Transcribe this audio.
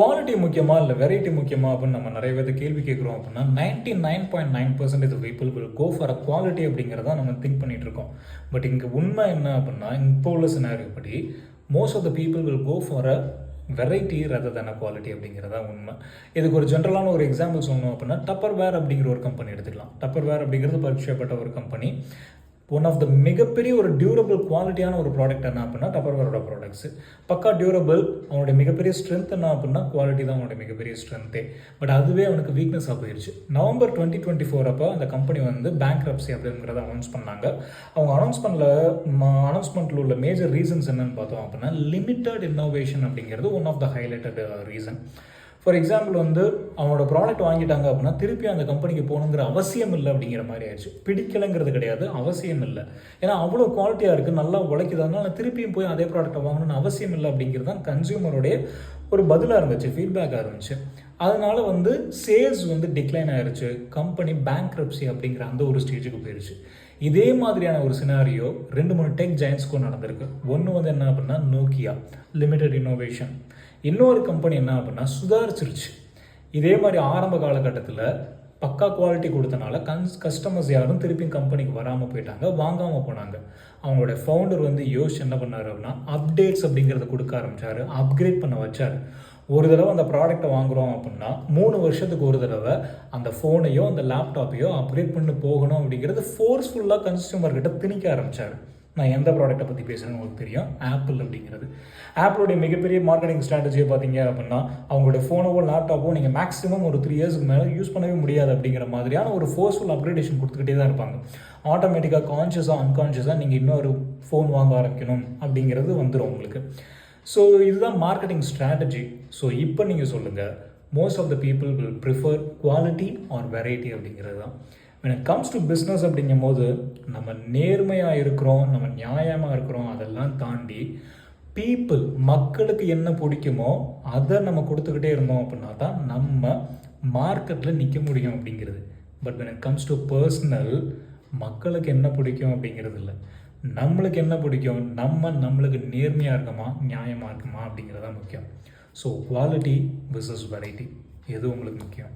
Quality முக்கியமா இல்லை variety முக்கியமா அப்படின்னு நம்ம நிறைய பேர் கேள்வி கேட்குறோம் அப்படின்னா 99.9% people will go for a quality அப்படிங்கிறத நம்ம திங்க் பண்ணிட்டு இருக்கோம். பட் இங்கே உண்மை என்ன அப்படின்னா இப்போ உள்ள சினாரியோ படி most of the people will go for a variety rather than quality அப்படிங்கிறதா உண்மை. இதுக்கு ஒரு ஜென்ரலான ஒரு எக்ஸாம்பிள் சொல்லணும் அப்படின்னா டப்பர் வேர் அப்படிங்கிற ஒரு கம்பெனி எடுத்துக்கலாம். டப்பர் வேர் அப்படிங்கிறது பரிச்சயப்பட்ட ஒரு கம்பெனி. ஒன் ஆஃப் த மிகப்பெரிய ஒரு டியூரபிள் குவாலிட்டியான ஒரு ப்ராடக்ட் என்ன அப்படின்னா டப்பர்வேரோட ப்ராடக்ட்ஸ் பக்கா டியூரபிள். அவனுடைய மிகப்பெரிய ஸ்ட்ரென்த் என்ன அப்படின்னா குவாலிட்டி தான் அவனுடைய மிகப்பெரிய ஸ்ட்ரென்த்தே. பட் அதுவே அவனுக்கு வீக்னஸாக போயிடுச்சு. நவம்பர் 2024 அப்போ அந்த கம்பெனி வந்து பேங்க்ரப்சி அப்படிங்கிறத அனௌன்ஸ் பண்ணாங்க. அவங்க அனௌன்ஸ்மெண்ட்டில் உள்ள மேஜர் ரீசன்ஸ் என்னன்னு பார்த்தோம் அப்படின்னா லிமிட்டட் இன்னோவேஷன் அப்படிங்கிறது one of the highlighted reason. For example வந்து அவனோட ப்ராடக்ட் வாங்கிட்டாங்க அப்படின்னா திருப்பி அந்த கம்பெனிக்கு போகணுங்கிற அவசியம் இல்லை அப்படிங்கிற மாதிரி ஆயிடுச்சு. பிடிக்கலைங்கிறது கிடையாது, அவசியம் இல்லை. ஏன்னா அவ்வளோ குவாலிட்டியாக இருக்குது, நல்லா உழைக்குதுனால திருப்பியும் போய் அதே ப்ராடக்ட்டை வாங்கணும்னு அவசியம் இல்லை அப்படிங்கிறது தான் கன்சியூமருடைய ஒரு பதிலாக இருந்துச்சு, ஃபீட்பேக்காக இருந்துச்சு. அதனால வந்து சேல்ஸ் வந்து டிக்ளைன் ஆயிடுச்சு. கம்பெனி பேங்க்ரப்சி அப்படிங்கிற அந்த ஒரு ஸ்டேஜுக்கு போயிடுச்சு. இதே மாதிரியான ஒரு சினாரியோ 2-3 டெக் ஜெயண்ட்ஸ்க்கும் நடந்திருக்கு. ஒன்று வந்து என்ன அப்படின்னா நோக்கியா, லிமிடெட் இன்னோவேஷன். இன்னொரு கம்பெனி என்ன அப்படின்னா சுதாரிச்சிருச்சு. இதே மாதிரி ஆரம்ப காலகட்டத்தில் பக்கா குவாலிட்டி கொடுத்தனால கஸ்டமர்ஸ் யாரும் திருப்பி கம்பெனிக்கு வராமல் போயிட்டாங்க, வாங்காமல் போனாங்க. அவங்களோட ஃபவுண்டர் வந்து யோசிச்சு என்ன பண்ணார் அப்படின்னா அப்டேட்ஸ் அப்படிங்கிறத கொடுக்க ஆரம்பித்தார், அப்கிரேட் பண்ண வச்சார். ஒரு தடவை அந்த ப்ராடக்டை வாங்குகிறோம் அப்படின்னா 3 வருஷத்துக்கு ஒரு தடவை அந்த ஃபோனையோ அந்த லேப்டாப்பையோ அப்கிரேட் பண்ணி போகணும் அப்படிங்கிறது ஃபோர்ஸ்ஃபுல்லாக கன்சியூமர்கிட்ட திணிக்க ஆரம்பித்தார். நான் எந்த ப்ராடக்ட்டை பற்றி பேசுகிறேன்னு உங்களுக்கு தெரியும், ஆப்பிள் அப்படிங்கிறது. ஆப்பிளுடைய மிகப்பெரிய மார்க்கெட்டிங் ஸ்ட்ராட்டஜியை பார்த்தீங்க அப்படின்னா அவங்களுடைய ஃபோனோ லேப்டாப்போ நீங்கள் மேக்ஸிமம் ஒரு 3 இயர்ஸ்க்கு மேலே யூஸ் பண்ணவே முடியாது அப்படிங்கிற மாதிரியான ஒரு ஃபோர்ஸ்ஃபுல் அப்கிரேடேஷன் கொடுத்துக்கிட்டே தான் இருப்பாங்க. ஆட்டோமேட்டிக்காக கான்ஷியஸாக அன்கான்ஷியஸாக நீங்கள் இன்னொரு ஃபோன் வாங்க ஆரம்பிக்கணும் அப்படிங்கிறது வந்துடும் உங்களுக்கு. ஸோ இதுதான் மார்க்கெட்டிங் ஸ்ட்ராட்டஜி. ஸோ இப்போ நீங்கள் சொல்லுங்கள், most of the people will prefer quality or variety அப்படிங்கிறது தான். when it comes to business அப்படிங்கும் போது நம்ம நேர்மையாக இருக்கிறோம், நம்ம நியாயமாக இருக்கிறோம், அதெல்லாம் தாண்டி மக்களுக்கு என்ன பிடிக்குமோ அதை நம்ம கொடுத்துக்கிட்டே இருந்தோம் அப்படின்னா தான் நம்ம மார்க்கெட்டில் நிற்க முடியும் அப்படிங்கிறது. But when it comes to personal, மக்களுக்கு என்ன பிடிக்கும் அப்படிங்கிறது இல்லை, நம்மளுக்கு என்ன பிடிக்கும், நம்மளுக்கு நேர்மையாக இருக்கமா நியாயமாக இருக்குமா அப்படிங்கிறது தான் முக்கியம். ஸோ குவாலிட்டி versus வெரைட்டி எது உங்களுக்கு முக்கியம்?